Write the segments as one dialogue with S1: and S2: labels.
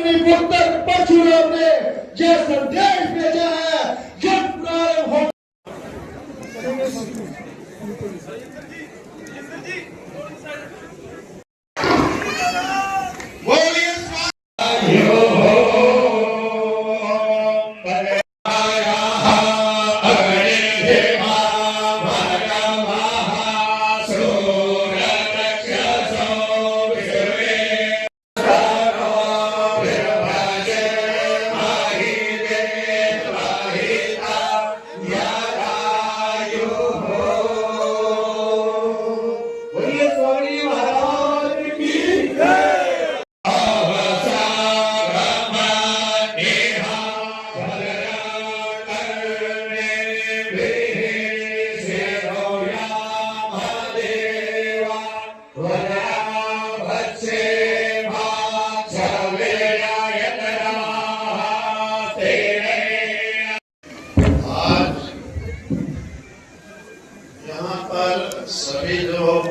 S1: पुत्र परशुराम ने जो संदेश भेजा है, जब प्रारंभ हो
S2: सभी लोग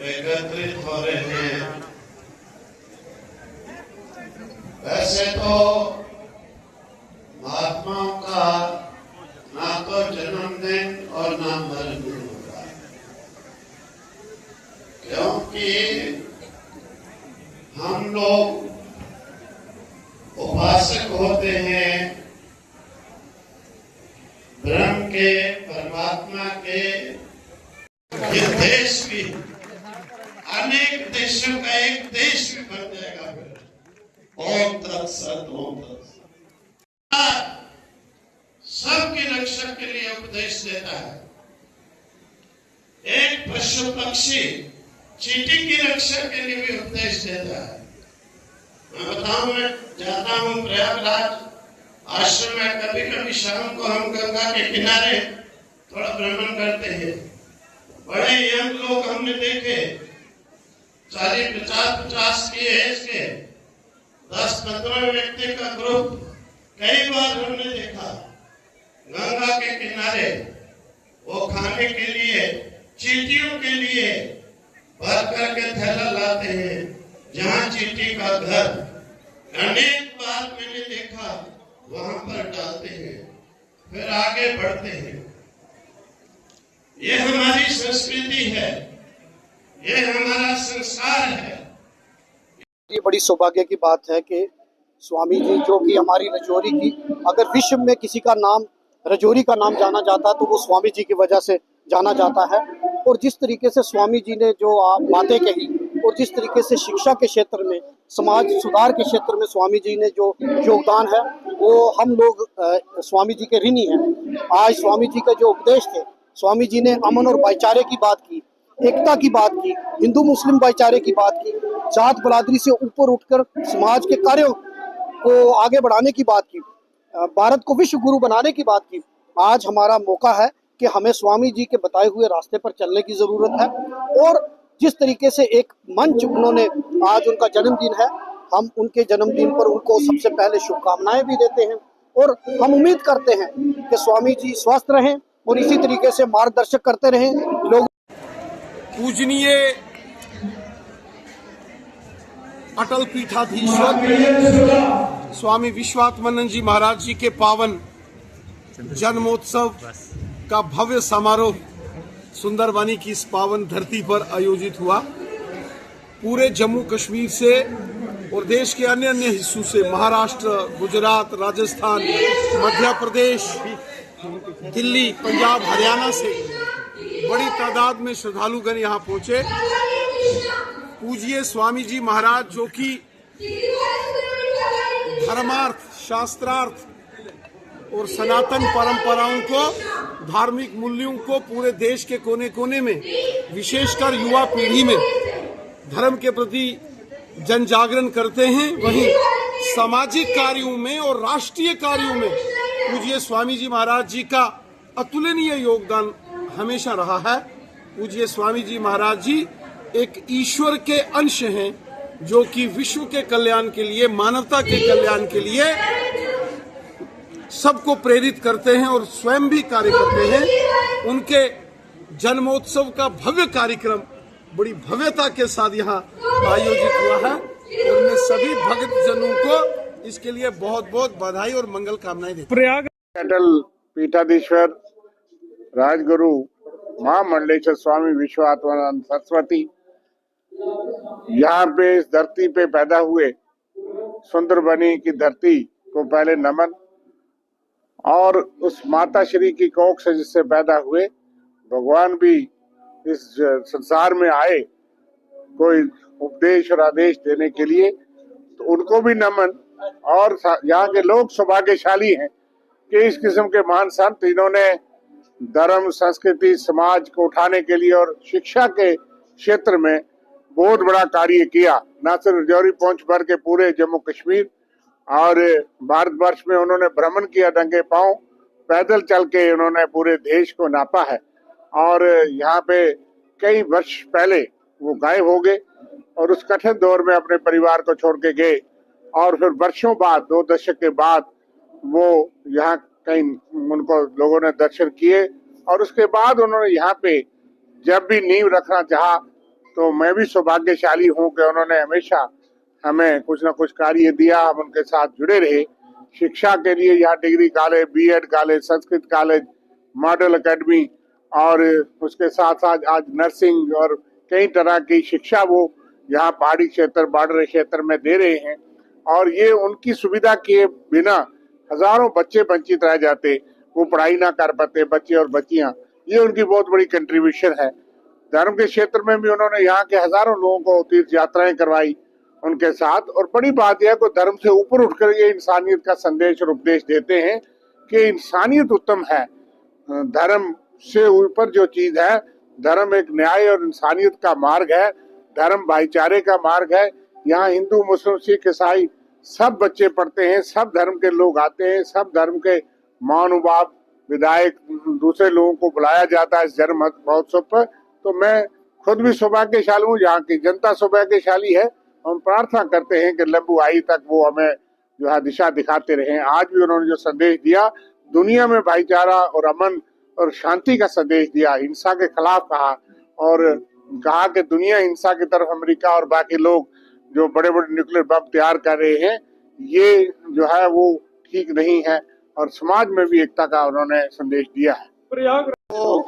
S2: एकत्रित हो रहे हैं। वैसे तो महात्माओं का ना तो जन्मदिन और ना मरणदिन होता, क्योंकि हम लोग उपासक होते हैं ब्रह्म के, परमात्मा के। ये देश भी अनेक देशों का एक देश भी बन जाएगा। फिर ओम तत्सत, ओम तत्सत। सबकी रक्षा के लिए उपदेश देता है। एक पशु पक्षी चींटी की रक्षा के लिए भी उपदेश देता है। मैं बताऊं, मैं जाता हूं प्रयागराज आश्रम में, कभी कभी शाम को हम गंगा के किनारे थोड़ा भ्रमण करते हैं। बड़े यंग लोग हमने देखे, 40-50 की एज के 10-15 व्यक्ति का ग्रुप कई बार हमने देखा गंगा के किनारे। वो खाने के लिए, चींटियों के लिए भर करके थैला लाते हैं, जहां चींटी का घर। अनेक बार मैंने देखा वहां पर डालते हैं, फिर आगे बढ़ते हैं। ये हमारी संस्कृति है, ये हमारा संस्कार है।
S3: ये बड़ी सौभाग्य की बात है कि स्वामी जी, जो कि हमारी रजौरी की, अगर विश्व में किसी का नाम, रजौरी का नाम जाना जाता तो वो स्वामी जी की वजह से जाना जाता है। और जिस तरीके से स्वामी जी ने जो बातें कही और जिस तरीके से शिक्षा के क्षेत्र में, समाज सुधार के क्षेत्र में स्वामी जी ने जो योगदान है, वो हम लोग स्वामी जी के ऋणी हैं। आज स्वामी जी का जो उपदेश थे, स्वामी जी ने अमन और भाईचारे की बात की, एकता की बात की, हिंदू मुस्लिम भाईचारे की बात की, जात बरादरी से ऊपर उठकर समाज के कार्यों को आगे बढ़ाने की बात की, भारत को विश्व गुरु बनाने की बात की। आज हमारा मौका है कि हमें स्वामी जी के बताए हुए रास्ते पर चलने की ज़रूरत है। और जिस तरीके से एक मंच उन्होंने, आज उनका जन्मदिन है, हम उनके जन्मदिन पर उनको सबसे पहले शुभकामनाएं भी देते हैं। और हम उम्मीद करते हैं कि स्वामी जी स्वस्थ रहें और इसी तरीके से मार्गदर्शक करते रहें लोग।
S4: पूजनीय अटल पीठाधीश्वर स्वामी विश्वात्मानंद जी महाराज जी के पावन जन्मोत्सव का भव्य समारोह सुंदरबनी की इस पावन धरती पर आयोजित हुआ। पूरे जम्मू कश्मीर से और देश के अन्य हिस्सों से, महाराष्ट्र, गुजरात, राजस्थान, मध्य प्रदेश, दिल्ली, पंजाब, हरियाणा से बड़ी तादाद में श्रद्धालुगण यहाँ पहुंचे। पूज्य स्वामी जी महाराज, जो कि धर्मार्थ, शास्त्रार्थ और सनातन परंपराओं को, धार्मिक मूल्यों को पूरे देश के कोने कोने में, विशेषकर युवा पीढ़ी में धर्म के प्रति जन जागरण करते हैं। वहीं सामाजिक कार्यों में और राष्ट्रीय कार्यों में पूज्य स्वामी जी महाराज जी का अतुलनीय योगदान हमेशा रहा है। पूज्य स्वामी जी महाराज जी एक ईश्वर के अंश हैं, जो कि विश्व के कल्याण के लिए, मानवता के कल्याण के लिए सबको प्रेरित करते हैं और स्वयं भी कार्य करते हैं। उनके जन्मोत्सव का भव्य कार्यक्रम बड़ी भव्यता के साथ यहाँ आयोजित हुआ है। और मैं सभी भक्त जनों को इसके लिए बहुत बहुत बधाई और मंगल कामनाएं देता हूं।
S5: अटल पीठाधीश्वर राजगुरु महामंडलेश्वर स्वामी विश्वात्मानंद सरस्वती यहाँ पे इस धरती पे पैदा हुए। सुंदरबनी की धरती को पहले नमन, और उस माता श्री की कोख से जिससे पैदा हुए भगवान भी इस संसार में आए कोई उपदेश और आदेश देने के लिए, तो उनको भी नमन। और यहाँ के लोग सौभाग्यशाली हैं कि इस किस्म के महान संत इन्होंने धर्म, संस्कृति, समाज को उठाने के लिए और शिक्षा के क्षेत्र में बहुत बड़ा कार्य किया। न सिर्फ रजौरी पहुंच भर के पूरे जम्मू कश्मीर और भारतवर्ष में उन्होंने भ्रमण किया, नंगे पांव पैदल चल के उन्होंने पूरे देश को नापा है। और यहाँ पे कई वर्ष पहले वो गायब हो गए और उस कठिन दौर में अपने परिवार को छोड़ के गए, और फिर वर्षों बाद 2 दशक के बाद वो यहाँ कहीं उनको लोगों ने दर्शन किए, और उसके बाद उन्होंने यहाँ पे जब भी नींव रखना चाहा, तो मैं भी सौभाग्यशाली हूँ कि उन्होंने हमेशा हमें कुछ न कुछ कार्य दिया, हम उनके साथ जुड़े रहे। शिक्षा के लिए यहाँ degree college, BEd college, Sanskrit college, model academy, और उसके साथ साथ आज नर्सिंग और कई तरह की शिक्षा वो यहाँ पहाड़ी क्षेत्र, बॉर्डर क्षेत्र में दे रहे हैं। और ये उनकी सुविधा के बिना हजारों बच्चे वंचित रह जाते, वो पढ़ाई ना कर पाते, बच्चे और बच्चियां। ये उनकी बहुत बड़ी कंट्रीब्यूशन है। धर्म के क्षेत्र में भी उन्होंने यहाँ के हजारों लोगों को तीर्थ यात्राएं करवाई उनके साथ। और बड़ी बात यह कि धर्म से ऊपर उठकर ये इंसानियत का संदेश और उपदेश देते हैं कि इंसानियत उत्तम है, धर्म से ऊपर जो चीज है। धर्म एक न्याय और इंसानियत का मार्ग है, धर्म भाईचारे का मार्ग है। यहाँ हिंदू, मुस्लिम, सिख, ईसाई सब बच्चे पढ़ते हैं, सब धर्म के लोग आते हैं, सब धर्म के महानुभाव, विधायक, दूसरे लोगों को बुलाया जाता है इस जन्म महोत्सव पर। तो मैं खुद भी सौभाग्यशाली हूँ, यहाँ की जनता सौभाग्यशाली है। हम प्रार्थना करते हैं कि लंबू आई तक वो हमें जो है दिशा दिखाते रहे। आज भी उन्होंने जो संदेश दिया, दुनिया में भाईचारा और अमन और शांति का संदेश दिया, हिंसा के खिलाफ कहा, और कहा कि दुनिया हिंसा की तरफ अमेरिका और बाकी लोग जो बड़े बड़े न्यूक्लियर बम तैयार कर रहे हैं, ये जो है वो ठीक नहीं है। और समाज में भी एकता का उन्होंने संदेश दिया है।
S4: तो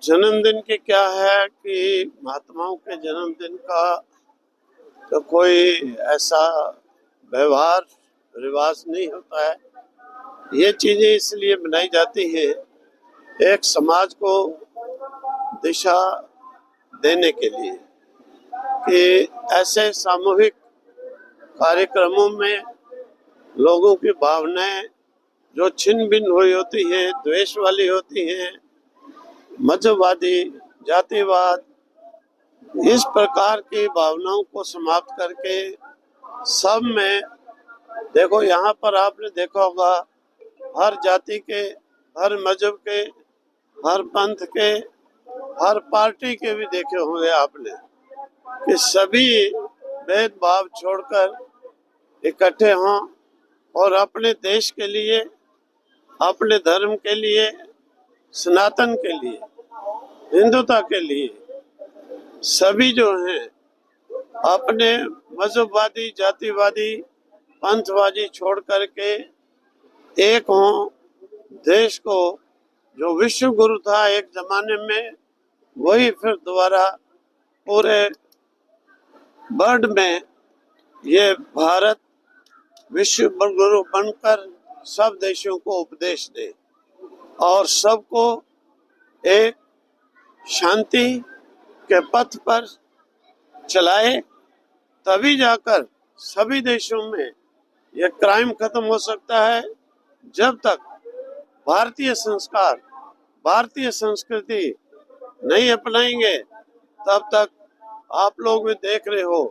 S4: जन्मदिन की क्या है कि महात्माओं के जन्मदिन का तो कोई ऐसा व्यवहार रिवाज नहीं होता है। ये चीजें इसलिए बनाई जाती है एक समाज को दिशा देने के लिए कि ऐसे सामूहिक कार्यक्रमों में लोगों की भावनाएं जो छिन्न भिन्न हुई होती है, द्वेष वाली होती हैं, मजहबवादी, जातिवाद, इस प्रकार की भावनाओं को समाप्त करके सब में देखो, यहाँ पर आपने देखा होगा हर जाति के, हर मजहब के, हर पंथ के, हर पार्टी के भी देखे होंगे आपने कि सभी भेदभाव छोड़कर इकट्ठे हों और अपने देश के लिए, अपने धर्म के लिए, सनातन के लिए, हिंदुता के लिए सभी जो हैं अपने मजहबवादी, जातिवादी, पंथवादी छोड़ करके एक हों। देश को जो विश्व गुरु था एक जमाने में, वही फिर दोबारा पूरे वर्ल्ड में ये भारत विश्व गुरु बनकर सब देशों को उपदेश दे और सबको एक शांति के पथ पर चलाए। तभी जाकर सभी देशों में यह क्राइम खत्म हो सकता है। जब तक भारतीय संस्कार, भारतीय संस्कृति नहीं अपनाएंगे, तब तक आप लोग भी देख रहे हो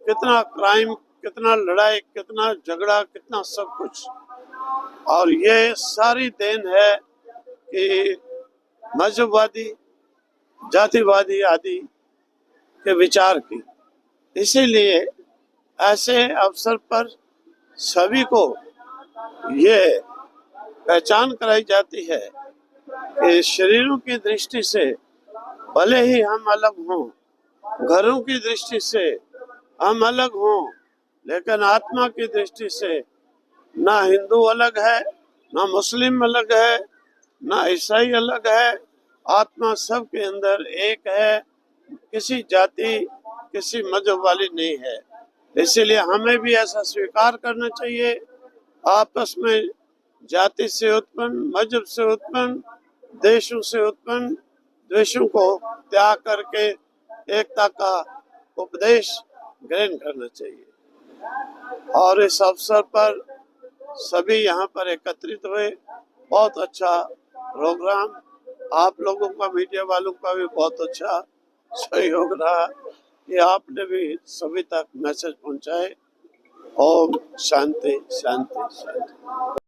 S4: कितना क्राइम, कितना लड़ाई, कितना झगड़ा, कितना सब कुछ। और ये सारी देन है कि मजहबवादी, जातिवादी आदि के विचार की। इसीलिए ऐसे अवसर पर सभी को ये पहचान कराई जाती है कि शरीरों की दृष्टि से भले ही हम अलग हों, घरों की दृष्टि से हम अलग हों, लेकिन आत्मा की दृष्टि से ना हिंदू अलग है, ना मुस्लिम अलग है, ना ईसाई अलग है। आत्मा सबके अंदर एक है, किसी जाति किसी मजहब वाली नहीं है। इसीलिए हमें भी ऐसा स्वीकार करना चाहिए। आपस में जाति से उत्पन्न, मजहब से उत्पन्न, देशों से उत्पन्न द्वेषों को त्याग करके एकता का उपदेश ग्रहण करना चाहिए। और इस अवसर पर सभी यहाँ पर एकत्रित हुए। बहुत अच्छा प्रोग्राम, आप लोगों का, मीडिया वालों का भी बहुत अच्छा सहयोग रहा कि आपने भी सभी तक मैसेज पहुंचाए। ओम शांति शांति शांति।